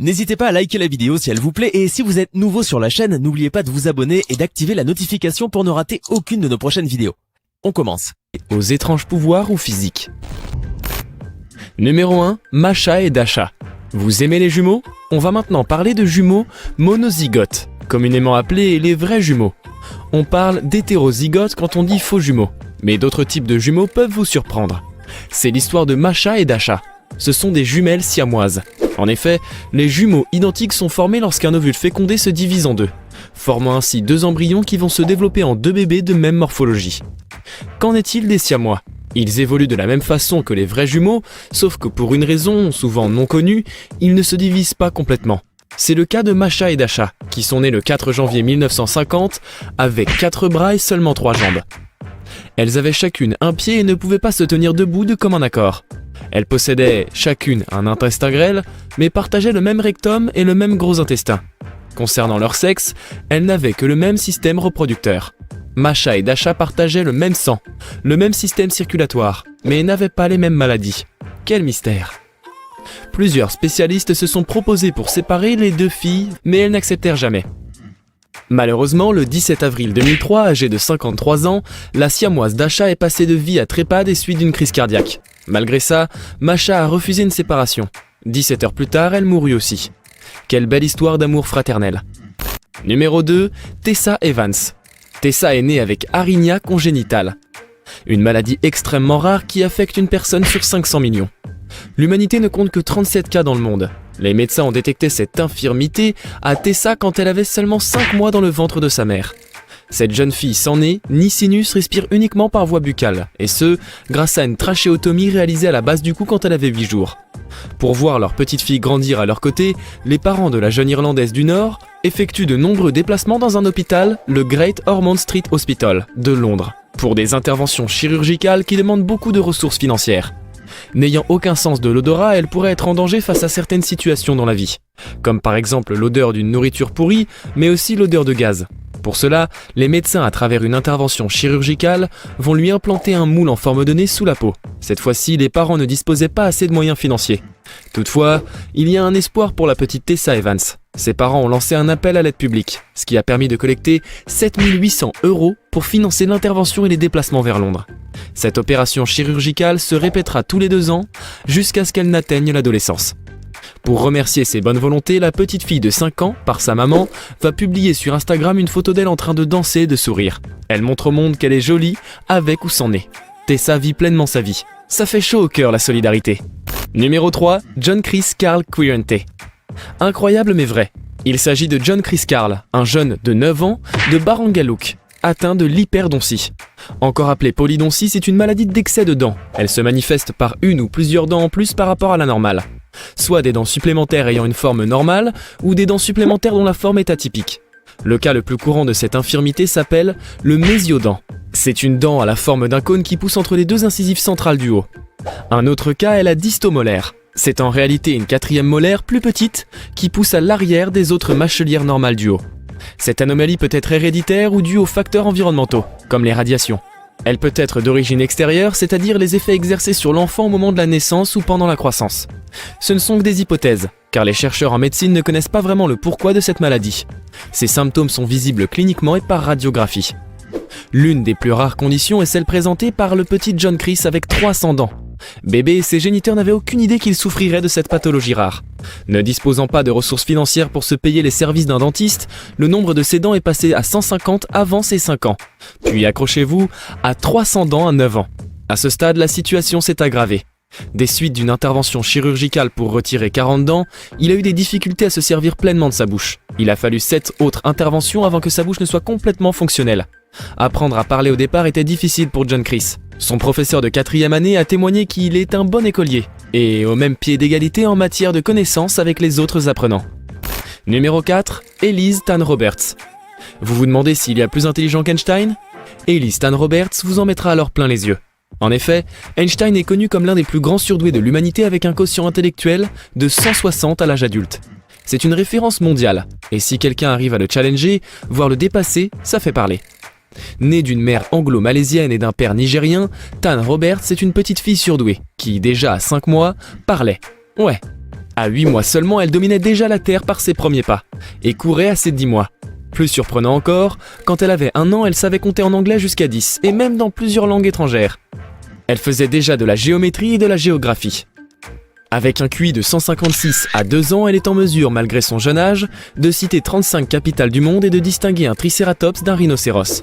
N'hésitez pas à liker la vidéo si elle vous plaît et si vous êtes nouveau sur la chaîne, n'oubliez pas de vous abonner et d'activer la notification pour ne rater aucune de nos prochaines vidéos. On commence. Aux étranges pouvoirs ou physiques. Numéro 1, Masha et Dasha. Vous aimez les jumeaux? On va maintenant parler de jumeaux monozygotes, communément appelés les vrais jumeaux. On parle d'hétérozygotes quand on dit faux jumeaux, mais d'autres types de jumeaux peuvent vous surprendre. C'est l'histoire de Masha et Dasha. Ce sont des jumelles siamoises. En effet, les jumeaux identiques sont formés lorsqu'un ovule fécondé se divise en deux, formant ainsi deux embryons qui vont se développer en deux bébés de même morphologie. Qu'en est-il des siamois? Ils évoluent de la même façon que les vrais jumeaux, sauf que pour une raison souvent non connue, ils ne se divisent pas complètement. C'est le cas de Masha et Dasha, qui sont nés le 4 janvier 1950 avec 4 bras et seulement 3 jambes. Elles avaient chacune un pied et ne pouvaient pas se tenir debout de commun accord. Elles possédaient chacune un intestin grêle, mais partageaient le même rectum et le même gros intestin. Concernant leur sexe, elles n'avaient que le même système reproducteur. Masha et Dasha partageaient le même sang, le même système circulatoire, mais n'avaient pas les mêmes maladies. Quel mystère! Plusieurs spécialistes se sont proposés pour séparer les deux filles, mais elles n'acceptèrent jamais. Malheureusement, le 17 avril 2003, âgée de 53 ans, la siamoise Dasha est passée de vie à trépas des suites d'une crise cardiaque. Malgré ça, Masha a refusé une séparation. 17 heures plus tard, elle mourut aussi. Quelle belle histoire d'amour fraternel. Numéro 2, Tessa Evans. Tessa est née avec arynia congénitale, une maladie extrêmement rare qui affecte une personne sur 500 millions. L'humanité ne compte que 37 cas dans le monde. Les médecins ont détecté cette infirmité à Tessa quand elle avait seulement 5 mois dans le ventre de sa mère. Cette jeune fille sans nez ni sinus respire uniquement par voie buccale, et ce, grâce à une trachéotomie réalisée à la base du cou quand elle avait 8 jours. Pour voir leur petite fille grandir à leur côté, les parents de la jeune Irlandaise du Nord effectuent de nombreux déplacements dans un hôpital, le Great Ormond Street Hospital de Londres, pour des interventions chirurgicales qui demandent beaucoup de ressources financières. N'ayant aucun sens de l'odorat, elle pourrait être en danger face à certaines situations dans la vie, comme par exemple l'odeur d'une nourriture pourrie, mais aussi l'odeur de gaz. Pour cela, les médecins, à travers une intervention chirurgicale, vont lui implanter un moule en forme de nez sous la peau. Cette fois-ci, les parents ne disposaient pas assez de moyens financiers. Toutefois, il y a un espoir pour la petite Tessa Evans. Ses parents ont lancé un appel à l'aide publique, ce qui a permis de collecter 7 800 € pour financer l'intervention et les déplacements vers Londres. Cette opération chirurgicale se répétera tous les 2 ans, jusqu'à ce qu'elle n'atteigne l'adolescence. Pour remercier ses bonnes volontés, la petite fille de 5 ans, par sa maman, va publier sur Instagram une photo d'elle en train de danser et de sourire. Elle montre au monde qu'elle est jolie, avec ou sans nez. Tessa vit pleinement sa vie. Ça fait chaud au cœur, la solidarité. Numéro 3, John Chris Carl Quirinté. Incroyable mais vrai. Il s'agit de John Chris Carl, un jeune de 9 ans de Barangalook, atteint de l'hyperdontie. Encore appelée polydontie, c'est une maladie d'excès de dents. Elle se manifeste par une ou plusieurs dents en plus par rapport à la normale. Soit des dents supplémentaires ayant une forme normale, ou des dents supplémentaires dont la forme est atypique. Le cas le plus courant de cette infirmité s'appelle le mésiodent. C'est une dent à la forme d'un cône qui pousse entre les deux incisives centrales du haut. Un autre cas est la dystomolaire. C'est en réalité une 4e molaire plus petite qui pousse à l'arrière des autres mâchelières normales du haut. Cette anomalie peut être héréditaire ou due aux facteurs environnementaux, comme les radiations. Elle peut être d'origine extérieure, c'est-à-dire les effets exercés sur l'enfant au moment de la naissance ou pendant la croissance. Ce ne sont que des hypothèses, car les chercheurs en médecine ne connaissent pas vraiment le pourquoi de cette maladie. Ces symptômes sont visibles cliniquement et par radiographie. L'une des plus rares conditions est celle présentée par le petit John Chris avec 300 dents. Bébé et ses géniteurs n'avaient aucune idée qu'il souffrirait de cette pathologie rare. Ne disposant pas de ressources financières pour se payer les services d'un dentiste, le nombre de ses dents est passé à 150 avant ses 5 ans. Puis accrochez-vous, à 300 dents à 9 ans. À ce stade, la situation s'est aggravée. Des suites d'une intervention chirurgicale pour retirer 40 dents, il a eu des difficultés à se servir pleinement de sa bouche. Il a fallu 7 autres interventions avant que sa bouche ne soit complètement fonctionnelle. Apprendre à parler au départ était difficile pour John Chris. Son professeur de 4e année a témoigné qu'il est un bon écolier, et au même pied d'égalité en matière de connaissances avec les autres apprenants. Numéro 4, Elise Tan Roberts. Vous vous demandez s'il y a plus intelligent qu'Einstein? Elise Tan Roberts vous en mettra alors plein les yeux. En effet, Einstein est connu comme l'un des plus grands surdoués de l'humanité avec un quotient intellectuel de 160 à l'âge adulte. C'est une référence mondiale, et si quelqu'un arrive à le challenger, voire le dépasser, ça fait parler. Née d'une mère anglo-malaisienne et d'un père nigérien, Tan Roberts est une petite fille surdouée, qui déjà à 5 mois, parlait. Ouais. À 8 mois seulement, elle dominait déjà la Terre par ses premiers pas, et courait à ses 10 mois. Plus surprenant encore, quand elle avait 1 an, elle savait compter en anglais jusqu'à 10, et même dans plusieurs langues étrangères. Elle faisait déjà de la géométrie et de la géographie. Avec un QI de 156 à 2 ans, elle est en mesure, malgré son jeune âge, de citer 35 capitales du monde et de distinguer un tricératops d'un rhinocéros.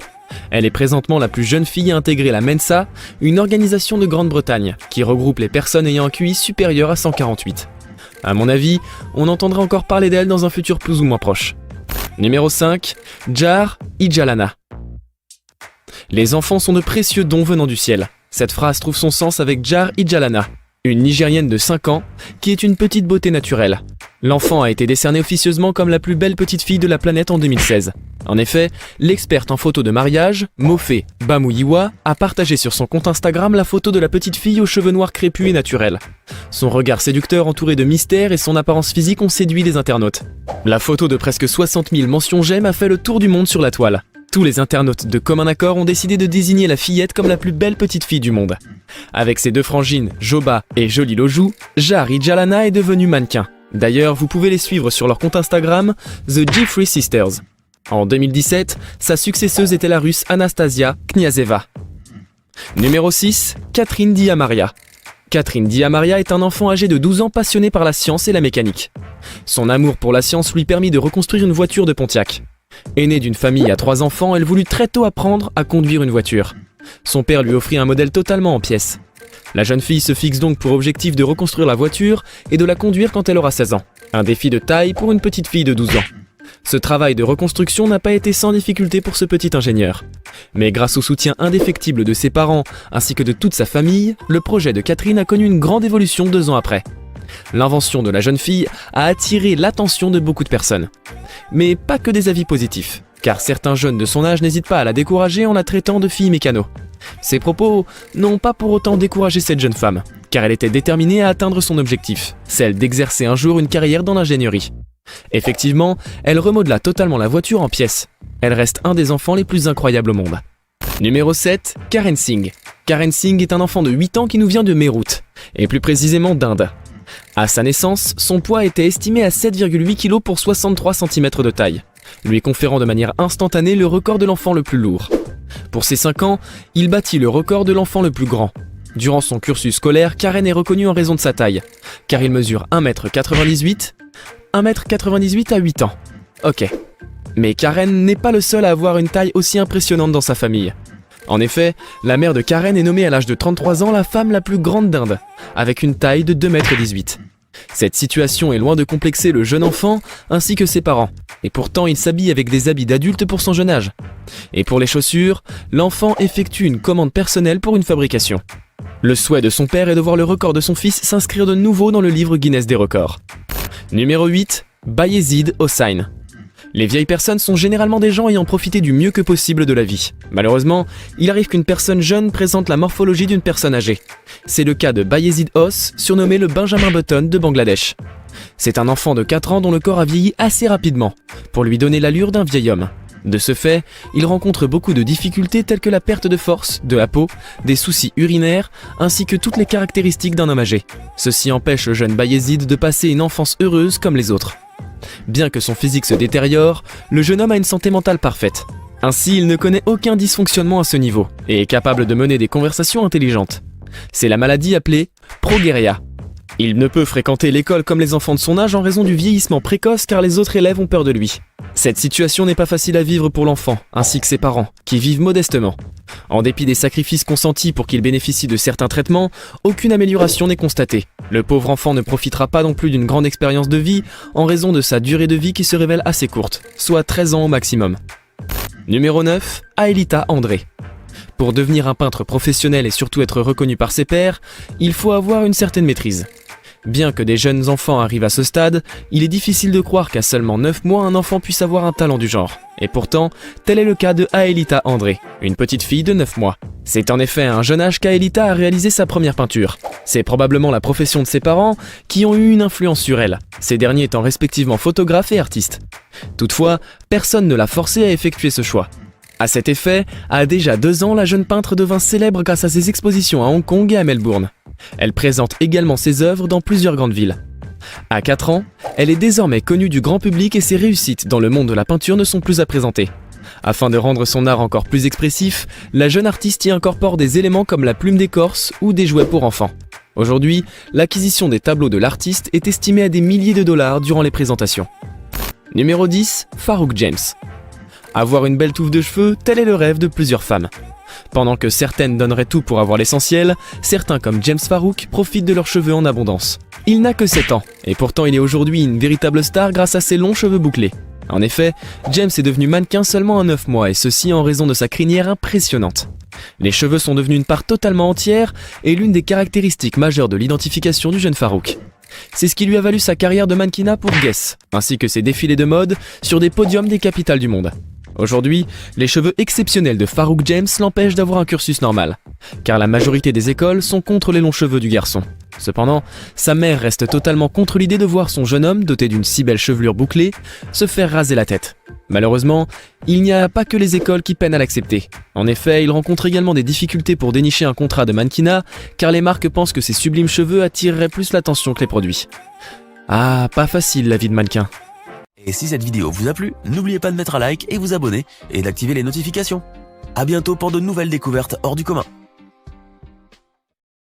Elle est présentement la plus jeune fille à intégrer la Mensa, une organisation de Grande-Bretagne, qui regroupe les personnes ayant un QI supérieur à 148. À mon avis, on entendra encore parler d'elle dans un futur plus ou moins proche. Numéro 5, Jar Ijalana. Les enfants sont de précieux dons venant du ciel. Cette phrase trouve son sens avec Jar Ijalana, une Nigérienne de 5 ans, qui est une petite beauté naturelle. L'enfant a été décernée officieusement comme la plus belle petite fille de la planète en 2016. En effet, l'experte en photo de mariage, Mofe Bamuyiwa, a partagé sur son compte Instagram la photo de la petite fille aux cheveux noirs crépus et naturels. Son regard séducteur entouré de mystère et son apparence physique ont séduit les internautes. La photo de presque 60 000 mentions j'aime a fait le tour du monde sur la toile. Tous les internautes de commun accord ont décidé de désigner la fillette comme la plus belle petite fille du monde. Avec ses 2 frangines, Joba et Jolie Lojou, Jar Ijalana est devenue mannequin. D'ailleurs, vous pouvez les suivre sur leur compte Instagram, The G3 Sisters. En 2017, sa successeuse était la russe Anastasia Kniazeva. Numéro 6, Catherine Diamaria. Catherine Diamaria est un enfant âgé de 12 ans passionné par la science et la mécanique. Son amour pour la science lui permit de reconstruire une voiture de Pontiac. Aînée d'une famille à 3 enfants, elle voulut très tôt apprendre à conduire une voiture. Son père lui offrit un modèle totalement en pièces. La jeune fille se fixe donc pour objectif de reconstruire la voiture et de la conduire quand elle aura 16 ans. Un défi de taille pour une petite fille de 12 ans. Ce travail de reconstruction n'a pas été sans difficulté pour ce petit ingénieur. Mais grâce au soutien indéfectible de ses parents ainsi que de toute sa famille, le projet de Catherine a connu une grande évolution 2 ans après. L'invention de la jeune fille a attiré l'attention de beaucoup de personnes. Mais pas que des avis positifs, car certains jeunes de son âge n'hésitent pas à la décourager en la traitant de fille mécano. Ces propos n'ont pas pour autant découragé cette jeune femme, car elle était déterminée à atteindre son objectif, celle d'exercer un jour une carrière dans l'ingénierie. Effectivement, elle remodela totalement la voiture en pièces. Elle reste un des enfants les plus incroyables au monde. Numéro 7, Karen Singh. Karen Singh est un enfant de 8 ans qui nous vient de Meerut, et plus précisément d'Inde. À sa naissance, son poids était estimé à 7,8 kg pour 63 cm de taille, lui conférant de manière instantanée le record de l'enfant le plus lourd. Pour ses 5 ans, il battit le record de l'enfant le plus grand. Durant son cursus scolaire, Karen est reconnu en raison de sa taille, car il mesure 1,98 m, 1,98 m à 8 ans. Ok. Mais Karen n'est pas le seul à avoir une taille aussi impressionnante dans sa famille. En effet, la mère de Karen est nommée à l'âge de 33 ans la femme la plus grande d'Inde, avec une taille de 2,18 m. Cette situation est loin de complexer le jeune enfant ainsi que ses parents, et pourtant il s'habille avec des habits d'adulte pour son jeune âge. Et pour les chaussures, l'enfant effectue une commande personnelle pour une fabrication. Le souhait de son père est de voir le record de son fils s'inscrire de nouveau dans le livre Guinness des records. Numéro 8, Bayezid Hossain. Les vieilles personnes sont généralement des gens ayant profité du mieux que possible de la vie. Malheureusement, il arrive qu'une personne jeune présente la morphologie d'une personne âgée. C'est le cas de Bayezid Hoss, surnommé le Benjamin Button de Bangladesh. C'est un enfant de 4 ans dont le corps a vieilli assez rapidement, pour lui donner l'allure d'un vieil homme. De ce fait, il rencontre beaucoup de difficultés telles que la perte de force, de la peau, des soucis urinaires, ainsi que toutes les caractéristiques d'un homme âgé. Ceci empêche le jeune Bayezid de passer une enfance heureuse comme les autres. Bien que son physique se détériore, le jeune homme a une santé mentale parfaite. Ainsi, il ne connaît aucun dysfonctionnement à ce niveau, et est capable de mener des conversations intelligentes. C'est la maladie appelée progeria. Il ne peut fréquenter l'école comme les enfants de son âge en raison du vieillissement précoce car les autres élèves ont peur de lui. Cette situation n'est pas facile à vivre pour l'enfant, ainsi que ses parents, qui vivent modestement. En dépit des sacrifices consentis pour qu'il bénéficie de certains traitements, aucune amélioration n'est constatée. Le pauvre enfant ne profitera pas non plus d'une grande expérience de vie en raison de sa durée de vie qui se révèle assez courte, soit 13 ans au maximum. Numéro 9, Aelita André. Pour devenir un peintre professionnel et surtout être reconnu par ses pairs, il faut avoir une certaine maîtrise. Bien que des jeunes enfants arrivent à ce stade, il est difficile de croire qu'à seulement 9 mois un enfant puisse avoir un talent du genre. Et pourtant, tel est le cas de Aelita André, une petite fille de 9 mois. C'est en effet à un jeune âge qu'Aelita a réalisé sa première peinture. C'est probablement la profession de ses parents qui ont eu une influence sur elle, ces derniers étant respectivement photographes et artistes. Toutefois, personne ne l'a forcée à effectuer ce choix. À cet effet, à déjà 2 ans, la jeune peintre devint célèbre grâce à ses expositions à Hong Kong et à Melbourne. Elle présente également ses œuvres dans plusieurs grandes villes. À 4 ans, elle est désormais connue du grand public et ses réussites dans le monde de la peinture ne sont plus à présenter. Afin de rendre son art encore plus expressif, la jeune artiste y incorpore des éléments comme la plume d'écorce ou des jouets pour enfants. Aujourd'hui, l'acquisition des tableaux de l'artiste est estimée à des milliers de dollars durant les présentations. Numéro 10, Farouk James. Avoir une belle touffe de cheveux, tel est le rêve de plusieurs femmes. Pendant que certaines donneraient tout pour avoir l'essentiel, certains comme James Farouk profitent de leurs cheveux en abondance. Il n'a que 7 ans, et pourtant il est aujourd'hui une véritable star grâce à ses longs cheveux bouclés. En effet, James est devenu mannequin seulement à 9 mois, et ceci en raison de sa crinière impressionnante. Les cheveux sont devenus une part totalement entière et l'une des caractéristiques majeures de l'identification du jeune Farouk. C'est ce qui lui a valu sa carrière de mannequinat pour Guess, ainsi que ses défilés de mode sur des podiums des capitales du monde. Aujourd'hui, les cheveux exceptionnels de Farouk James l'empêchent d'avoir un cursus normal, car la majorité des écoles sont contre les longs cheveux du garçon. Cependant, sa mère reste totalement contre l'idée de voir son jeune homme, doté d'une si belle chevelure bouclée, se faire raser la tête. Malheureusement, il n'y a pas que les écoles qui peinent à l'accepter. En effet, il rencontre également des difficultés pour dénicher un contrat de mannequinat, car les marques pensent que ses sublimes cheveux attireraient plus l'attention que les produits. Ah, pas facile la vie de mannequin. Et si cette vidéo vous a plu, n'oubliez pas de mettre un like et vous abonner et d'activer les notifications. À bientôt pour de nouvelles découvertes hors du commun.